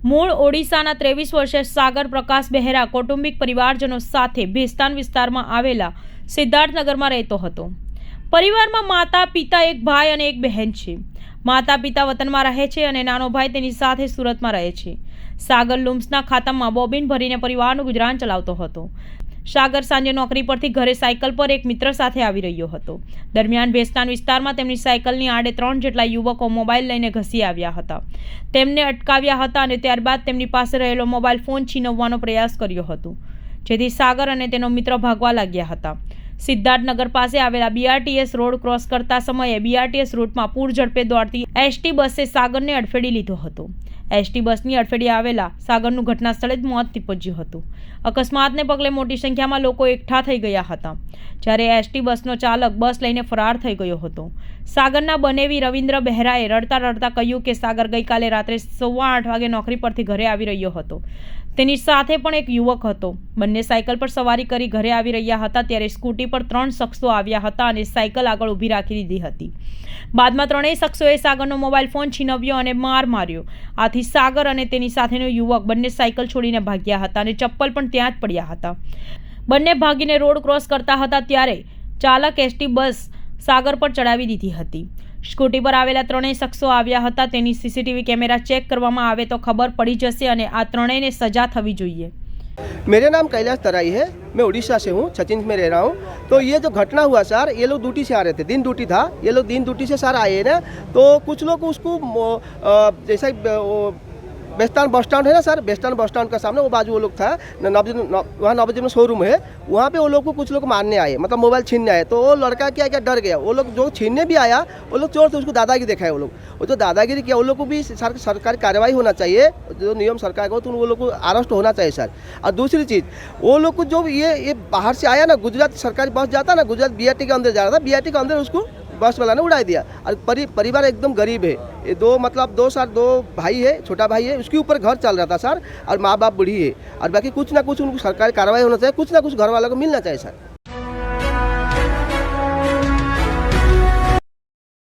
મૂળ ઓડિશાના 23 વર્ષીય સાગર પ્રકાશ બહેરા કૌટુંબિક પરિવારજનો સાથે ભેસ્તાન વિસ્તારમાં આવેલા સિદ્ધાર્થનગરમાં રહેતો હતો। પરિવારમાં માતા પિતા, એક ભાઈ અને એક બહેન છે। માતા પિતા વતનમાં રહે છે અને નાનો ભાઈ તેની સાથે સુરતમાં રહે છે। સાગર લુમ્સના ખાતામાં બોબિન ભરીને પરિવારનું ગુજરાન ચલાવતો હતો। સાગર સાંજે નોકરી પરથી ઘરે સાયકલ પર એક મિત્ર સાથે આવી રહ્યો હતો। દરમિયાન ભેસ્તાન વિસ્તારમાં તેમની સાયકલની આડે 3 જેટલા યુવકો મોબાઈલ લઈને ઘસી આવ્યા હતા। તેમને અટકાવ્યા હતા અને ત્યારબાદ તેમની પાસે રહેલો મોબાઈલ ફોન છીનવવાનો પ્રયાસ કર્યો હતો, જેથી સાગર અને તેનો મિત્ર ભાગવા લાગ્યા હતા। સિદ્ધાર્થનગર પાસે આવેલા બીઆરટીએસ રોડ ક્રોસ કરતા સમયે બીઆરટીએસ રૂટમાં પૂર ઝડપે દોડતી એસટી બસે સાગરને અડફેટી લીધો હતો। એસટી બસની અડફેટે આવેલા સાગરનું ઘટના સ્થળે જ મોત નીપજ્યું હતું। અકસ્માતને પગલે મોટી સંખ્યામાં લોકો એકઠા થઈ ગયા હતા, જ્યારે એસટી બસનો ચાલક બસ લઈને ફરાર થઈ ગયો હતો। સાગરના બનેવી રવિન્દ્ર બહેરાએ રડતા રડતા કહ્યું કે સાગર ગઈકાલે રાત્રે 8:15 વાગે નોકરી પરથી ઘરે આવી રહ્યો હતો। તેની સાથે પણ એક યુવક હતો। બંને સાયકલ પર સવારી કરી ઘરે આવી રહ્યા હતા ત્યારે સ્કૂટી પર 3 શખ્સો આવ્યા હતા અને સાયકલ આગળ ઊભી રાખી દીધી હતી। બાદમાં ત્રણેય શખ્સોએ સાગરનો મોબાઈલ ફોન છીનવ્યો અને માર માર્યો। આથી સાગર અને તેની સાથેનો યુવક બંને સાયકલ છોડીને ભાગ્યા હતા અને ચપ્પલ પણ ત્યાં જ પડ્યા હતા। બંને ભાગીને રોડ ક્રોસ કરતા હતા ત્યારે ચાલક એસટી બસ સાગર પર ચડાવી દીધી હતી। સ્કૂટી પર આવેલા ત્રણેય શખ્સો આવ્યા હતા। તેની સીસીટીવી कैमरा चेक કરવામાં આવે તો ખબર पड़ी जैसे અને આ ત્રણેયને સજા થવી જોઈએ। मेरा नाम कैलाश तराई है, मैं उड़ीसा से हूँ, सचिन में रह रहा हूँ। तो ये जो घटना हुआ सर, ये लोग ड्यूटी से आ रहे थे, दिन ड्यूटी था, ये लोग दिन ड्यूटी से सर आए ना, तो कुछ लोग उसको जैसा बेस्तान बस स्टैंड है ना सर, बेस्तान बस स्टैंड का सामने वो बाजू वो लोग था, वहाँ नवजीवन में शोरूम है, वहाँ पे वो लोग को कुछ लोग मारने आए, मतलब मोबाइल छीनने आए। तो वो लड़का क्या डर गया। वो लोग जो छीनने भी आया, वो लोग चोर थे, उसको दादागिरी दिखाए वो लोग। वो जो दादागिरी किया, वो लोग को भी सरकारी कार्रवाई होना चाहिए, जो नियम सरकार का, तो वो लोग को अरेस्ट होना चाहिए सर। और दूसरी चीज़, वो लोग को जो ये बाहर से आया ना, गुजरात सरकारी बस जाता ना, गुजरात बीआरटी के अंदर जा रहा था, बीआरटी के अंदर उसको बस वाला ने उड़ा दिया। और परिवार एकदम गरीब है। ये दो भाई है, छोटा भाई है, उसके ऊपर घर चल रहा था सर, और माँ बाप बूढ़ी है। और बाकी कुछ ना कुछ उनको सरकारी कार्रवाई होना चाहिए, कुछ ना कुछ घर वालों को मिलना चाहिए सर।